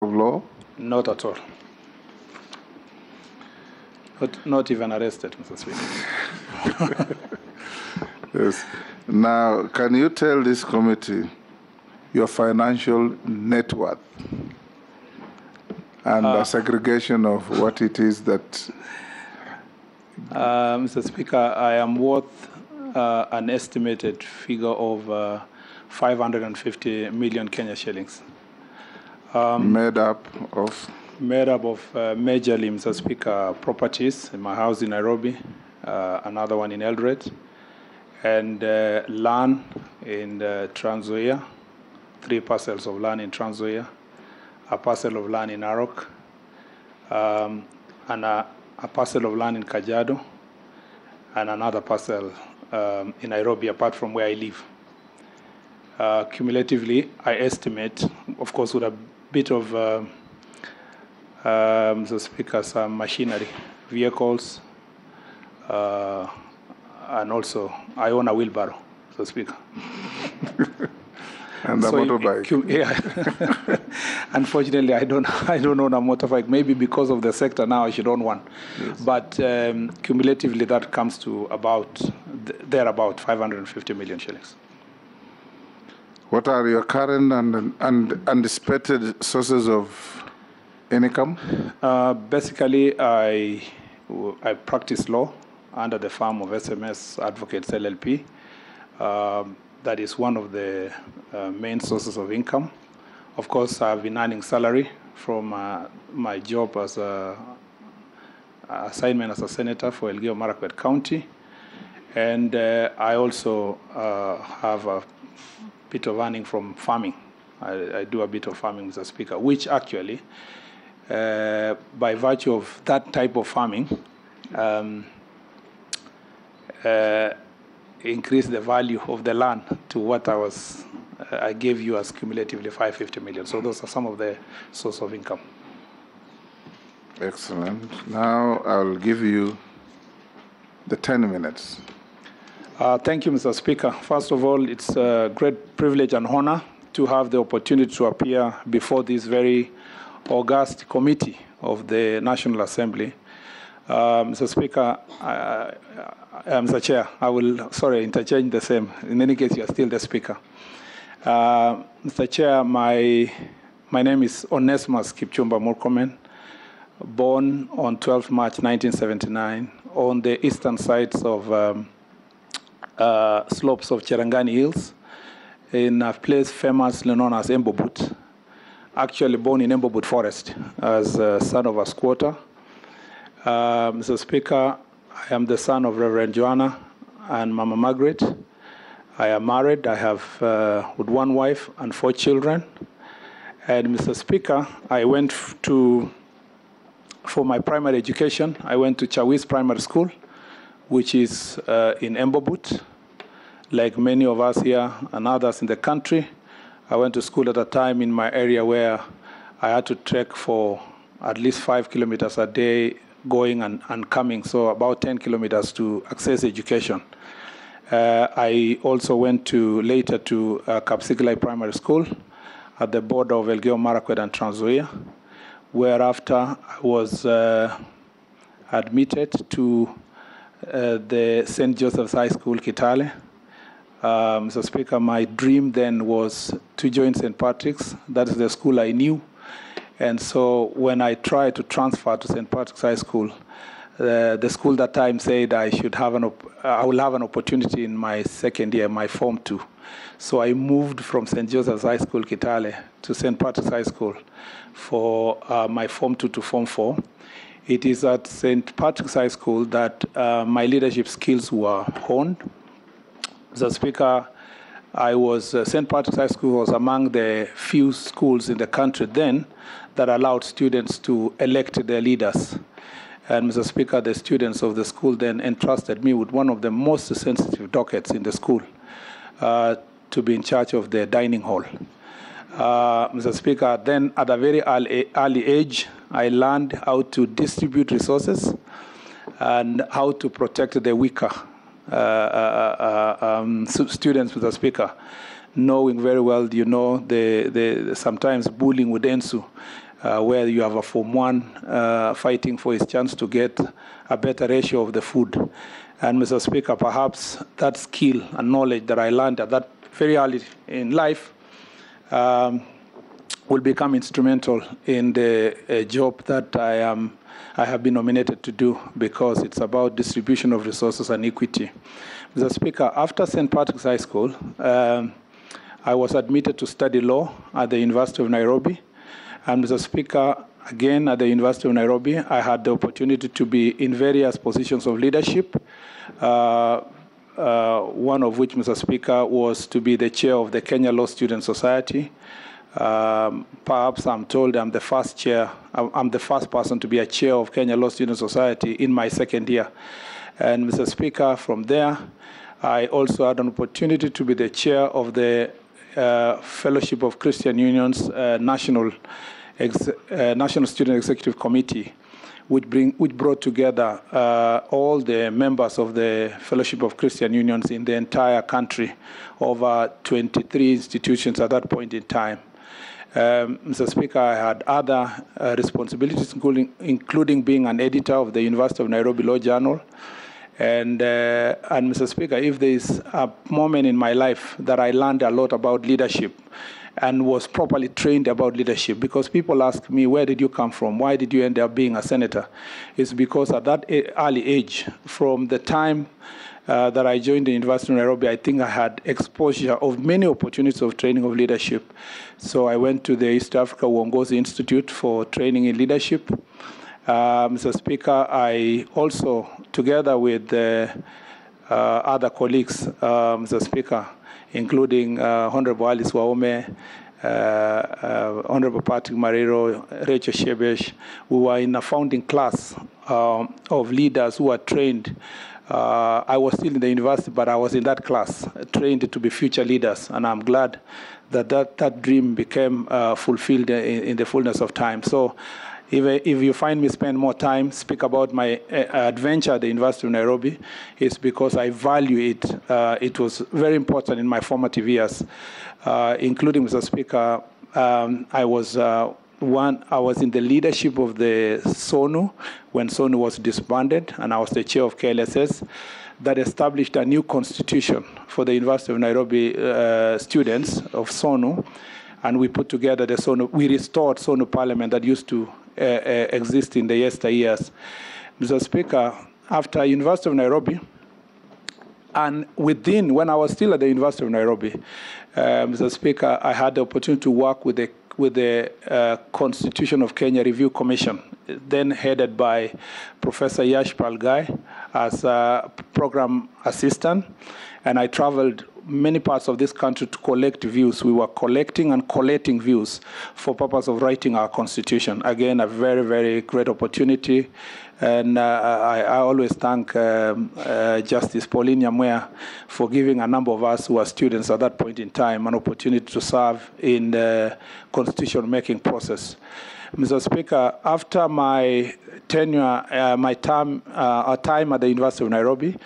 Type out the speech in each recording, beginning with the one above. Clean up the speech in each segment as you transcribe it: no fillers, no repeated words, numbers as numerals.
of law? Not at all. Not even arrested, Mr. Speaker. Yes. Now, can you tell this committee your financial net worth and a segregation of what it is that... Mr. Speaker, I am worth an estimated figure of 550 million Kenya shillings. Made up of? Made up of majorly, Mr. Speaker, properties in my house in Nairobi, another one in Eldoret, and land in Trans Nzoia, 3 parcels of land in Trans Nzoia, a parcel of land in Narok, and a parcel of land in Kajiado, and another parcel in Nairobi, apart from where I live. Cumulatively, I estimate, of course, with a bit of, Mr. Speaker, some machinery, vehicles, and also I own a wheelbarrow, Mr. Speaker. And a motorbike. Yeah. Unfortunately, I don't own a motorbike. Maybe because of the sector now, I should own one. Yes. But cumulatively, that comes to about 550 million shillings. What are your current and anticipated sources of income? Basically, I practice law under the firm of SMS Advocates LLP. That is one of the main sources of income. Of course, I've been earning salary from my job as assignment as a senator for Elgeyo Marakwet County. And I also have a bit of earning from farming. I do a bit of farming, Mr. Speaker, which actually, by virtue of that type of farming, increase the value of the land to what I gave you as cumulatively 550 million. So those are some of the source of income. Excellent. Now I'll give you the 10 minutes. Thank you, Mr. Speaker. First of all, it's a great privilege and honor to have the opportunity to appear before this very august committee of the National Assembly. Mr. Speaker, Mr. Chair, I will, interchange the same. In any case, you are still the Speaker. Mr. Chair, my name is Onesimus Kipchumba Murkomen, born on 12 March 1979 on the eastern sides of slopes of Cherangani Hills in a place famously known as Embobut. Actually born in Embobut Forest as a son of a squatter. Mr. Speaker, I am the son of Reverend Joanna and Mama Margaret. I am married. I have with 1 wife and 4 children. And Mr. Speaker, I went for my primary education, I went to Chawis Primary School, which is in Embobut. Like many of us here and others in the country, I went to school at a time in my area where I had to trek for at least 5 kilometers a day going and coming, so about 10 kilometers to access education. I also went later to Kapsiglai Primary School at the border of Elgeyo Marakwet and Trans Nzoia, whereafter I was admitted to the St. Joseph's High School, Kitale. Mr. Speaker, my dream then was to join St. Patrick's. That is the school I knew. And so when I tried to transfer to St. Patrick's High School, the school that time said I will have an opportunity in my second year, my Form 2. So I moved from St. Joseph's High School, Kitale, to St. Patrick's High School for my Form 2 to Form 4. It is at St. Patrick's High School that my leadership skills were honed. Mr. Speaker, St. Patrick's High School was among the few schools in the country then that allowed students to elect their leaders. And Mr. Speaker, the students of the school then entrusted me with one of the most sensitive dockets in the school to be in charge of the dining hall. Mr. Speaker, then at a very early age, I learned how to distribute resources and how to protect the weaker students, Mr. Speaker, knowing very well, the sometimes bullying would ensue. where you have a Form 1 fighting for his chance to get a better ratio of the food. And Mr. Speaker, perhaps that skill and knowledge that I learned at that very early in life will become instrumental in the job that I have been nominated to do, because it's about distribution of resources and equity. Mr. Speaker, after St. Patrick's High School, I was admitted to study law at the University of Nairobi. And Mr. Speaker, again at the University of Nairobi, I had the opportunity to be in various positions of leadership, one of which, Mr. Speaker, was to be the chair of the Kenya Law Student Society. Perhaps I'm told I'm the first person to be a chair of Kenya Law Student Society in my second year. And Mr. Speaker, from there, I also had an opportunity to be the chair of the Fellowship of Christian Unions National Student Executive Committee, which brought together all the members of the Fellowship of Christian Unions in the entire country, over 23 institutions at that point in time. Mr. Speaker, I had other responsibilities, including being an editor of the University of Nairobi Law Journal. And Mr. Speaker, if there is a moment in my life that I learned a lot about leadership and was properly trained about leadership, because people ask me, where did you come from? Why did you end up being a senator? It's because at that early age, from the time that I joined the University of Nairobi, I think I had exposure of many opportunities of training of leadership. So I went to the East Africa Uongozi Institute for training in leadership. Mr. Speaker, I also, together with other colleagues, Mr. Speaker, including Honorable Alice Waume, Honorable Patrick Mariro, Rachel Shebesh, we were in a founding class of leaders who were trained. I was still in the university, but I was in that class, trained to be future leaders, and I'm glad that dream became fulfilled in the fullness of time. So if you find me spend more time speak about my adventure at the University of Nairobi, it's because I value it. It was very important in my formative years, including, Mr. Speaker, I was in the leadership of the SONU when SONU was disbanded, and I was the chair of KLSS that established a new constitution for the University of Nairobi students of SONU, and we put together the SONU. We restored SONU Parliament that used to exist in the yesteryears. Mr. Speaker, after University of Nairobi, and when I was still at the University of Nairobi, Mr. Speaker, I had the opportunity to work with the Constitution of Kenya Review Commission, then headed by Professor Yash Palgai as a program assistant, and I traveled many parts of this country to collect views. We were collecting and collating views for purpose of writing our constitution. Again, a very, very great opportunity. And I always thank Justice Pauline Nyamweya for giving a number of us who were students at that point in time an opportunity to serve in the constitution-making process. Mr. Speaker, after my tenure, time at the University of Nairobi,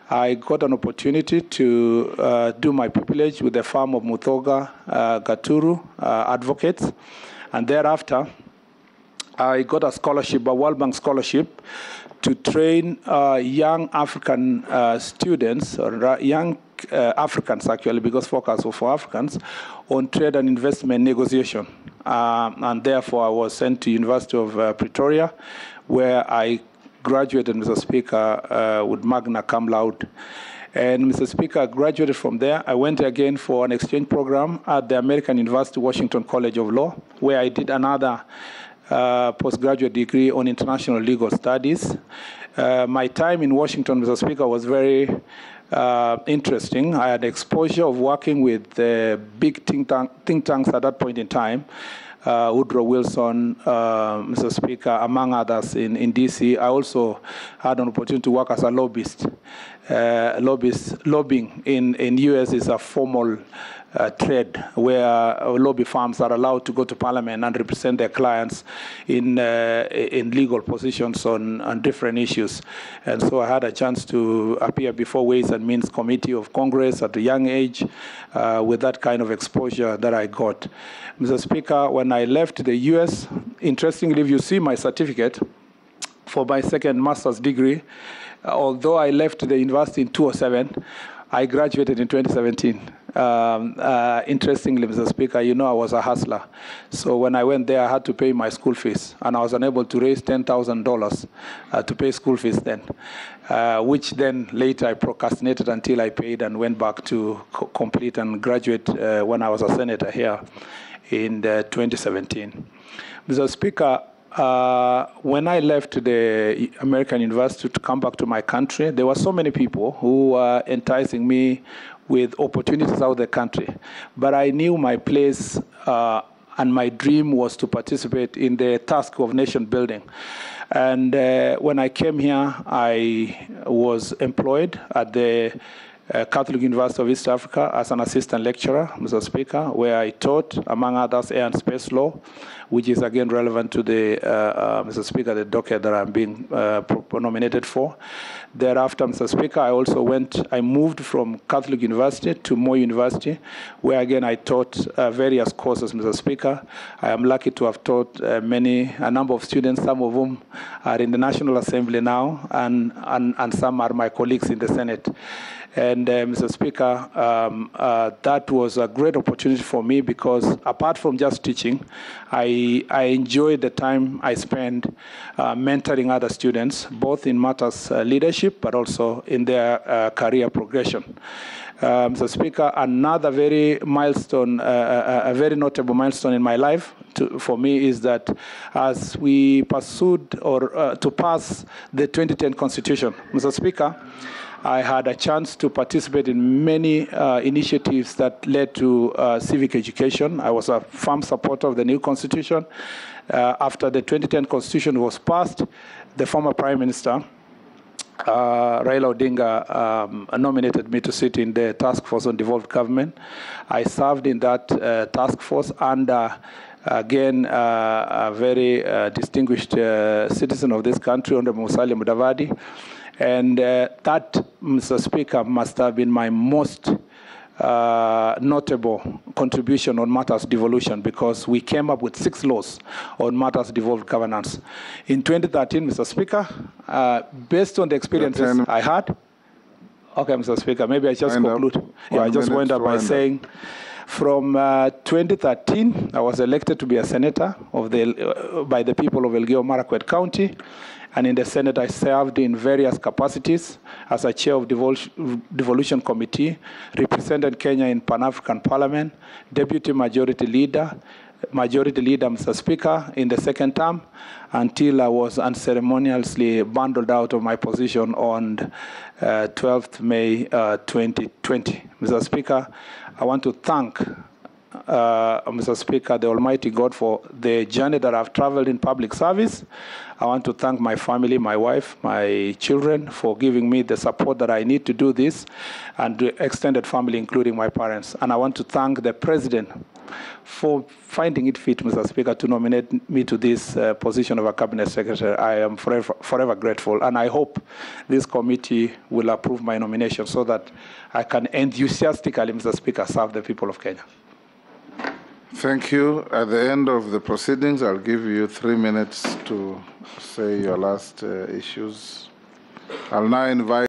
I got an opportunity to do my pupillage with the firm of Muthoga Gaturu Advocates, and thereafter I got a scholarship, a World Bank scholarship, to train young African students, or young Africans actually, because focus was for Africans, on trade and investment negotiation. And therefore I was sent to University of Pretoria, where I graduated, Mr. Speaker, with magna cum laude. And Mr. Speaker, I graduated from there. I went again for an exchange program at the American University Washington College of Law, where I did another postgraduate degree on international legal studies. My time in Washington, Mr. Speaker, was very interesting. I had exposure of working with big think tanks at that point in time, Woodrow Wilson, Mr. Speaker, among others in DC. I also had an opportunity to work as a lobbyist lobbying in U.S. is a formal trade where lobby firms are allowed to go to Parliament and represent their clients in legal positions on different issues. And so I had a chance to appear before Ways and Means Committee of Congress at a young age with that kind of exposure that I got. Mr. Speaker, when I left the U.S., interestingly, if you see my certificate for my second master's degree, although I left the university in 2007, I graduated in 2017. Interestingly, Mr. Speaker, you know I was a hustler. So when I went there, I had to pay my school fees, and I was unable to raise $10,000 to pay school fees then, which then later I procrastinated until I paid and went back to complete and graduate when I was a senator here in 2017. Mr. Speaker, when I left the American University to come back to my country, there were so many people who were enticing me with opportunities out of the country. But I knew my place and my dream was to participate in the task of nation building. And when I came here, I was employed at the Catholic University of East Africa as an assistant lecturer, Mr. Speaker, where I taught, among others, air and space law, which is again relevant to the, Mr. Speaker, the docket that I'm being nominated for. Thereafter, Mr. Speaker, I moved from Catholic University to Moi University, where again I taught various courses, Mr. Speaker. I am lucky to have taught a number of students, some of whom are in the National Assembly now, and some are my colleagues in the Senate. And Mr. Speaker, that was a great opportunity for me because apart from just teaching, I enjoyed the time I spent mentoring other students, both in matters leadership, but also in their career progression. Mr. Speaker, another very milestone, a very notable milestone in my life for me is that as we pursued to pass the 2010 Constitution, Mr. Speaker, I had a chance to participate in many initiatives that led to civic education. I was a firm supporter of the new Constitution. After the 2010 Constitution was passed, the former Prime Minister, Raila Odinga, nominated me to sit in the task force on devolved government. I served in that task force under, again, a very distinguished citizen of this country, Honorable Musalia Mudavadi. And that, Mr. Speaker, must have been my most notable contribution on matters devolution because we came up with 6 laws on matters devolved governance. In 2013, Mr. Speaker, based on the experiences I had, okay, Mr. Speaker, maybe I just conclude. Yeah, I just wind up by saying, from 2013, I was elected to be a senator by the people of Elgeyo Marakwet County. And in the Senate, I served in various capacities as a chair of devolution committee, represented Kenya in Pan-African Parliament, deputy majority leader, Mr. Speaker, in the second term, until I was unceremoniously bundled out of my position on 12th May 2020. Mr. Speaker, I want to thank Mr. Speaker, the Almighty God, for the journey that I've traveled in public service. I want to thank my family, my wife, my children, for giving me the support that I need to do this, and the extended family, including my parents. And I want to thank the President for finding it fit, Mr. Speaker, to nominate me to this position of a Cabinet Secretary. I am forever grateful, and I hope this committee will approve my nomination so that I can enthusiastically, Mr. Speaker, serve the people of Kenya. Thank you. At the end of the proceedings, I'll give you 3 minutes to say your last issues. I'll now invite